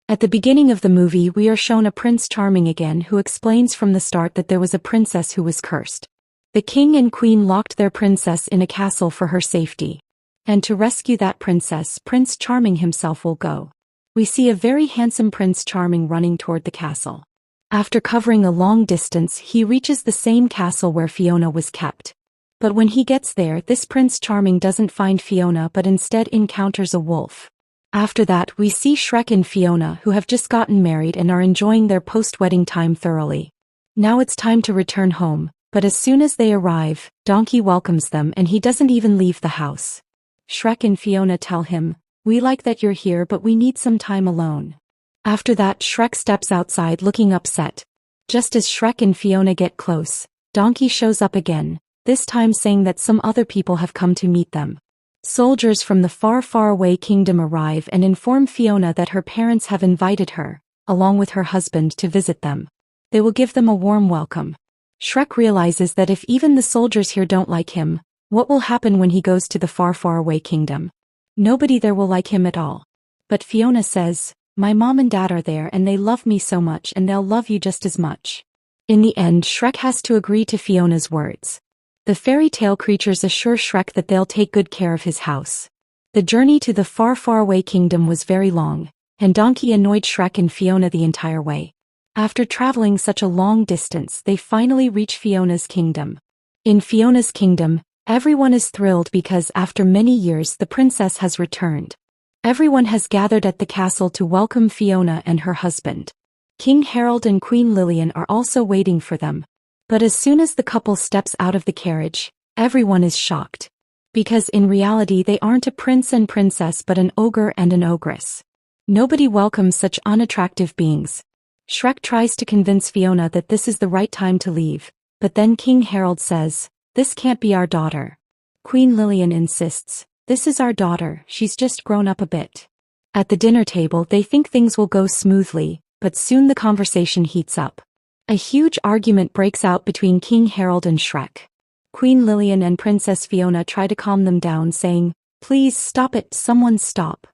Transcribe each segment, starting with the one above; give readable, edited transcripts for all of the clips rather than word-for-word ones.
At the beginning of the movie we are shown a Prince Charming again who explains from the start that there was a princess who was cursed. The king and queen locked their princess in a castle for her safety. And to rescue that princess, Prince Charming himself will go. We see a very handsome Prince Charming running toward the castle. After covering a long distance, he reaches the same castle where Fiona was kept. But when he gets there, this Prince Charming doesn't find Fiona but instead encounters a wolf. After that, we see Shrek and Fiona, who have just gotten married and are enjoying their post-wedding time thoroughly. Now it's time to return home, but as soon as they arrive, Donkey welcomes them and he doesn't even leave the house. Shrek and Fiona tell him, "We like that you're here but we need some time alone." After that, Shrek steps outside looking upset. Just as Shrek and Fiona get close, Donkey shows up again, this time saying that some other people have come to meet them. Soldiers from the far, far away kingdom arrive and inform Fiona that her parents have invited her, along with her husband, to visit them. They will give them a warm welcome. Shrek realizes that if even the soldiers here don't like him, what will happen when he goes to the far, far away kingdom? Nobody there will like him at all. But Fiona says, "My mom and dad are there and they love me so much and they'll love you just as much." In the end, Shrek has to agree to Fiona's words. The fairy tale creatures assure Shrek that they'll take good care of his house. The journey to the far, far away kingdom was very long, and Donkey annoyed Shrek and Fiona the entire way. After traveling such a long distance, they finally reach Fiona's kingdom. In Fiona's kingdom, everyone is thrilled because after many years the princess has returned. Everyone has gathered at the castle to welcome Fiona and her husband. King Harold and Queen Lillian are also waiting for them. But as soon as the couple steps out of the carriage, everyone is shocked. Because in reality they aren't a prince and princess but an ogre and an ogress. Nobody welcomes such unattractive beings. Shrek tries to convince Fiona that this is the right time to leave, but then King Harold says, "This can't be our daughter." Queen Lillian insists, "This is our daughter, she's just grown up a bit." At the dinner table they think things will go smoothly, but soon the conversation heats up. A huge argument breaks out between King Harold and Shrek. Queen Lillian and Princess Fiona try to calm them down, saying, "Please stop it, someone stop."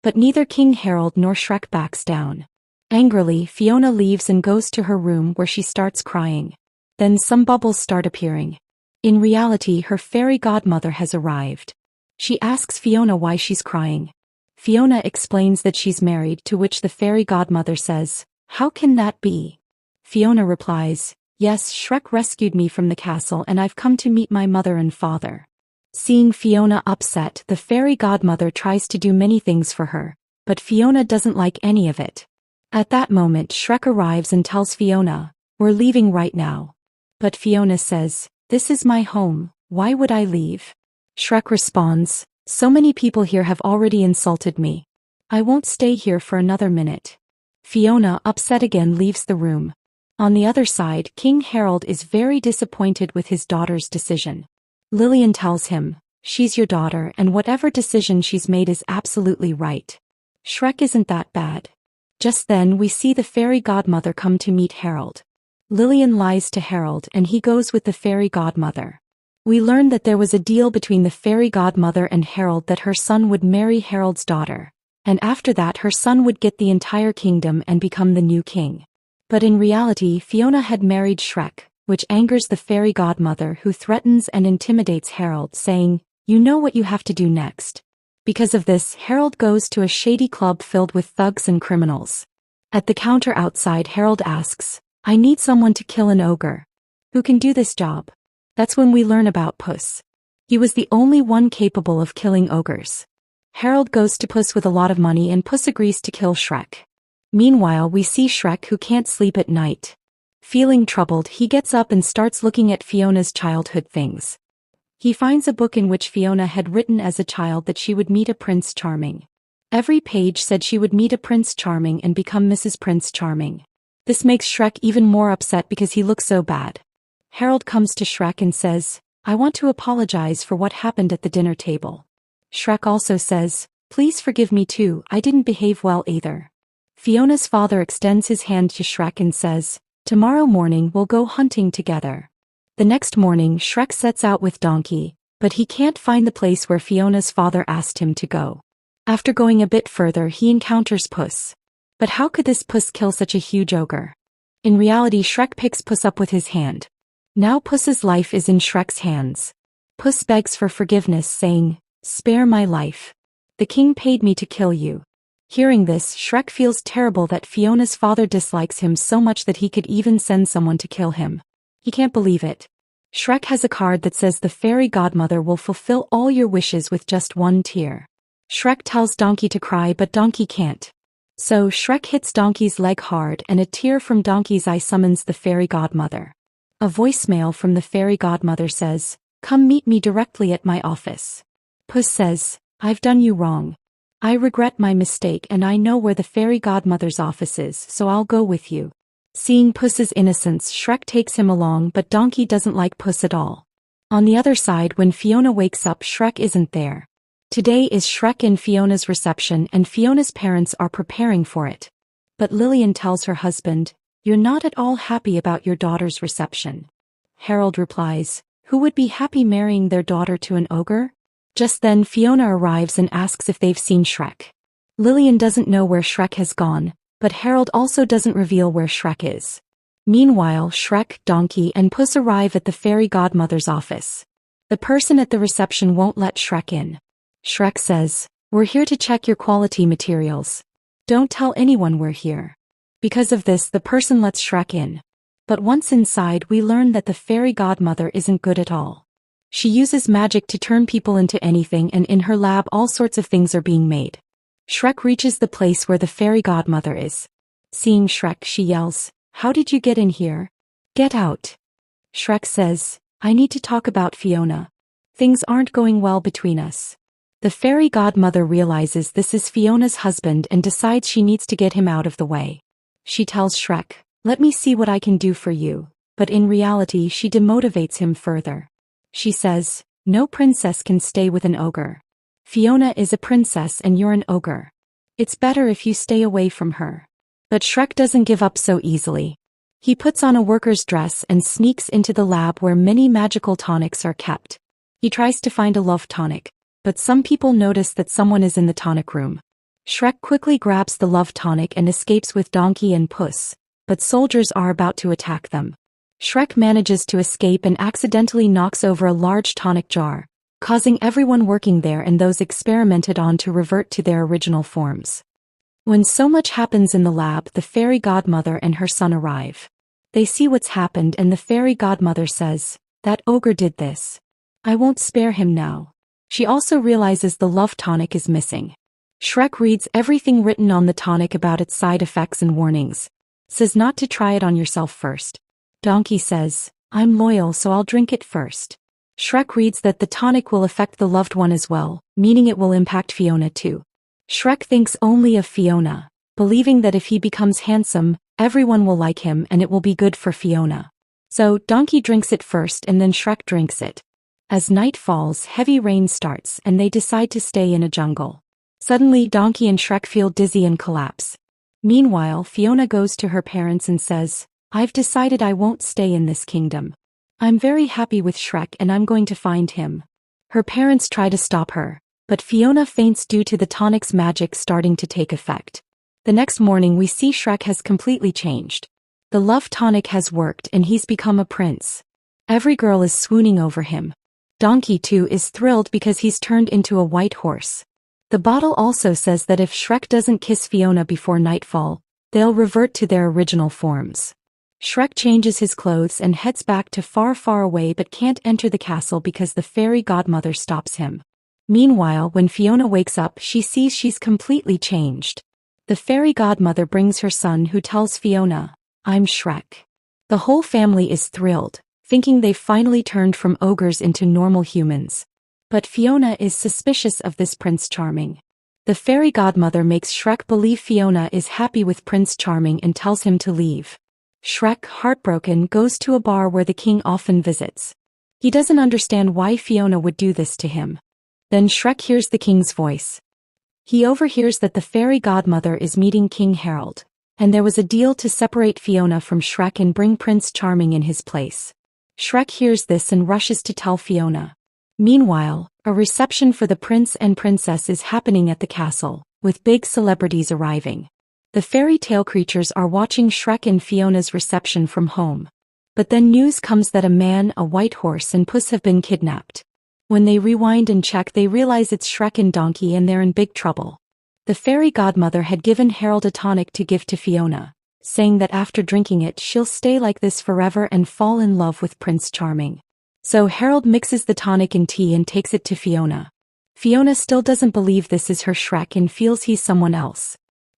But neither King Harold nor Shrek backs down. Angrily, Fiona leaves and goes to her room where she starts crying. Then some bubbles start appearing. In reality, her fairy godmother has arrived. She asks Fiona why she's crying. Fiona explains that she's married, to which the fairy godmother says, "How can that be?" Fiona replies, "Yes, Shrek rescued me from the castle and I've come to meet my mother and father." Seeing Fiona upset, the fairy godmother tries to do many things for her, but Fiona doesn't like any of it. At that moment, Shrek arrives and tells Fiona, "We're leaving right now." But Fiona says, "This is my home, why would I leave?" Shrek responds, "So many people here have already insulted me. I won't stay here for another minute." Fiona, upset again, leaves the room. On the other side, King Harold is very disappointed with his daughter's decision. Lillian tells him, "She's your daughter and whatever decision she's made is absolutely right. Shrek isn't that bad." Just then we see the fairy godmother come to meet Harold. Lillian lies to Harold and he goes with the fairy godmother. We learn that there was a deal between the fairy godmother and Harold that her son would marry Harold's daughter, and after that her son would get the entire kingdom and become the new king. But in reality, Fiona had married Shrek, which angers the fairy godmother, who threatens and intimidates Harold, saying, "You know what you have to do next." Because of this, Harold goes to a shady club filled with thugs and criminals. At the counter outside, Harold asks, "I need someone to kill an ogre. Who can do this job?" That's when we learn about Puss. He was the only one capable of killing ogres. Harold goes to Puss with a lot of money and Puss agrees to kill Shrek. Meanwhile, we see Shrek, who can't sleep at night. Feeling troubled, he gets up and starts looking at Fiona's childhood things. He finds a book in which Fiona had written as a child that she would meet a Prince Charming. Every page said she would meet a Prince Charming and become Mrs. Prince Charming. This makes Shrek even more upset because he looks so bad. Harold comes to Shrek and says, "I want to apologize for what happened at the dinner table." Shrek also says, "Please forgive me too, I didn't behave well either." Fiona's father extends his hand to Shrek and says, "Tomorrow morning we'll go hunting together." The next morning, Shrek sets out with Donkey, but he can't find the place where Fiona's father asked him to go. After going a bit further, he encounters Puss. But how could this Puss kill such a huge ogre? In reality, Shrek picks Puss up with his hand. Now Puss's life is in Shrek's hands. Puss begs for forgiveness, saying, "Spare my life. The king paid me to kill you." Hearing this, Shrek feels terrible that Fiona's father dislikes him so much that he could even send someone to kill him. He can't believe it. Shrek has a card that says the fairy godmother will fulfill all your wishes with just one tear. Shrek tells Donkey to cry, but Donkey can't. So Shrek hits Donkey's leg hard, and a tear from Donkey's eye summons the fairy godmother. A voicemail from the fairy godmother says, "Come meet me directly at my office." Puss says, "I've done you wrong. I regret my mistake and I know where the fairy godmother's office is, so I'll go with you." Seeing Puss's innocence, Shrek takes him along, but Donkey doesn't like Puss at all. On the other side, when Fiona wakes up, Shrek isn't there. Today is Shrek and Fiona's reception, and Fiona's parents are preparing for it. But Lillian tells her husband, "You're not at all happy about your daughter's reception." Harold replies, "Who would be happy marrying their daughter to an ogre?" Just then Fiona arrives and asks if they've seen Shrek. Lillian doesn't know where Shrek has gone, but Harold also doesn't reveal where Shrek is. Meanwhile, Shrek, Donkey, and Puss arrive at the fairy godmother's office. The person at the reception won't let Shrek in. Shrek says, "We're here to check your quality materials. Don't tell anyone we're here." Because of this, the person lets Shrek in. But once inside, we learn that the fairy godmother isn't good at all. She uses magic to turn people into anything, and in her lab all sorts of things are being made. Shrek reaches the place where the fairy godmother is. Seeing Shrek, she yells, "How did you get in here? Get out." Shrek says, "I need to talk about Fiona. Things aren't going well between us." The fairy godmother realizes this is Fiona's husband and decides she needs to get him out of the way. She tells Shrek, "Let me see what I can do for you," but in reality she demotivates him further. She says, "No princess can stay with an ogre. Fiona is a princess and you're an ogre. It's better if you stay away from her." But Shrek doesn't give up so easily. He puts on a worker's dress and sneaks into the lab where many magical tonics are kept. He tries to find a love tonic, but some people notice that someone is in the tonic room. Shrek quickly grabs the love tonic and escapes with Donkey and Puss, but soldiers are about to attack them. Shrek manages to escape and accidentally knocks over a large tonic jar, causing everyone working there and those experimented on to revert to their original forms. When so much happens in the lab, the fairy godmother and her son arrive. They see what's happened and the fairy godmother says, "That ogre did this. I won't spare him now." She also realizes the love tonic is missing. Shrek reads everything written on the tonic about its side effects and warnings. Says not to try it on yourself first. Donkey says, "I'm loyal, so I'll drink it first." Shrek reads that the tonic will affect the loved one as well, meaning it will impact Fiona too. Shrek thinks only of Fiona, believing that if he becomes handsome, everyone will like him and it will be good for Fiona. So Donkey drinks it first and then Shrek drinks it. As night falls, heavy rain starts and they decide to stay in a jungle. Suddenly Donkey and Shrek feel dizzy and collapse. Meanwhile, Fiona goes to her parents and says, "I've decided I won't stay in this kingdom. I'm very happy with Shrek and I'm going to find him." Her parents try to stop her, but Fiona faints due to the tonic's magic starting to take effect. The next morning we see Shrek has completely changed. The love tonic has worked and he's become a prince. Every girl is swooning over him. Donkey too is thrilled because he's turned into a white horse. The bottle also says that if Shrek doesn't kiss Fiona before nightfall, they'll revert to their original forms. Shrek changes his clothes and heads back to far, far away but can't enter the castle because the fairy godmother stops him. Meanwhile, when Fiona wakes up, she sees she's completely changed. The fairy godmother brings her son who tells Fiona, "I'm Shrek." The whole family is thrilled, thinking they've finally turned from ogres into normal humans. But Fiona is suspicious of this Prince Charming. The fairy godmother makes Shrek believe Fiona is happy with Prince Charming and tells him to leave. Shrek, heartbroken, goes to a bar where the king often visits. He doesn't understand why Fiona would do this to him. Then Shrek hears the king's voice. He overhears that the fairy godmother is meeting King Harold, and there was a deal to separate Fiona from Shrek and bring Prince Charming in his place. Shrek hears this and rushes to tell Fiona. Meanwhile, a reception for the prince and princess is happening at the castle, with big celebrities arriving. The fairy tale creatures are watching Shrek and Fiona's reception from home. But then news comes that a man, a white horse and Puss have been kidnapped. When they rewind and check, they realize it's Shrek and Donkey and they're in big trouble. The fairy godmother had given Harold a tonic to give to Fiona, saying that after drinking it she'll stay like this forever and fall in love with Prince Charming. So Harold mixes the tonic in tea and takes it to Fiona. Fiona still doesn't believe this is her Shrek and feels he's someone else.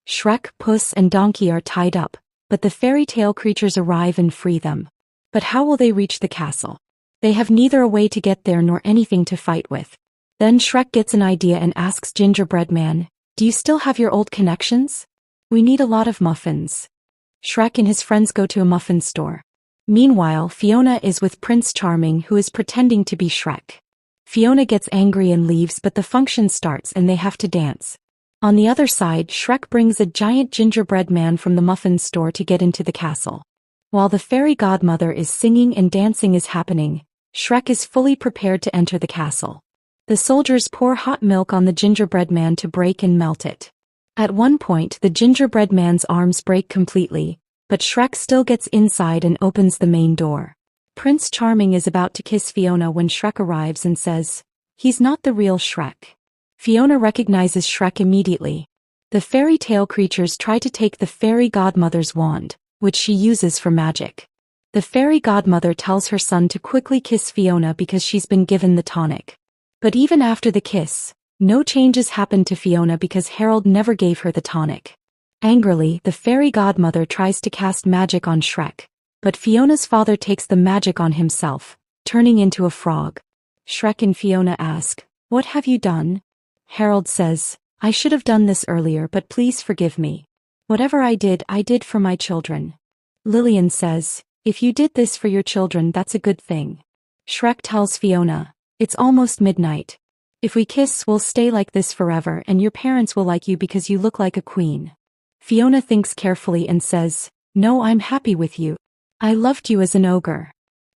Shrek, Puss and Donkey are tied up, but the fairy tale creatures arrive and free them. But how will they reach the castle? They have neither a way to get there nor anything to fight with. Then Shrek gets an idea and asks Gingerbread Man, "Do you still have your old connections? We need a lot of muffins." Shrek and his friends go to a muffin store. Meanwhile, Fiona is with Prince Charming, who is pretending to be Shrek. Fiona gets angry and leaves, but the function starts and they have to dance. On the other side, Shrek brings a giant gingerbread man from the muffin store to get into the castle. While the fairy godmother is singing and dancing is happening, Shrek is fully prepared to enter the castle. The soldiers pour hot milk on the gingerbread man to break and melt it. At one point, the gingerbread man's arms break completely, but Shrek still gets inside and opens the main door. Prince Charming is about to kiss Fiona when Shrek arrives and says, "He's not the real Shrek." Fiona recognizes Shrek immediately. The fairy tale creatures try to take the fairy godmother's wand, which she uses for magic. The fairy godmother tells her son to quickly kiss Fiona because she's been given the tonic. But even after the kiss, no changes happen to Fiona because Harold never gave her the tonic. Angrily, the fairy godmother tries to cast magic on Shrek, but Fiona's father takes the magic on himself, turning into a frog. Shrek and Fiona ask, "What have you done?" Harold says, "I should have done this earlier, but please forgive me. Whatever I did for my children." Lillian says, "If you did this for your children, that's a good thing." Shrek tells Fiona, "It's almost midnight. If we kiss, we'll stay like this forever and your parents will like you because you look like a queen." Fiona thinks carefully and says, "No, I'm happy with you. I loved you as an ogre."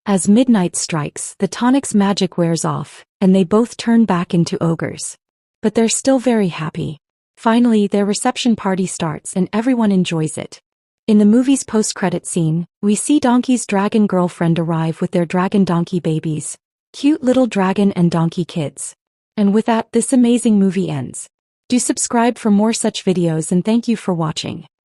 As midnight strikes, the tonic's magic wears off, and they both turn back into ogres. But they're still very happy. Finally, their reception party starts and everyone enjoys it. In the movie's post-credit scene, we see Donkey's dragon girlfriend arrive with their dragon donkey babies, cute little dragon and donkey kids. And with that, this amazing movie ends. Do subscribe for more such videos and thank you for watching.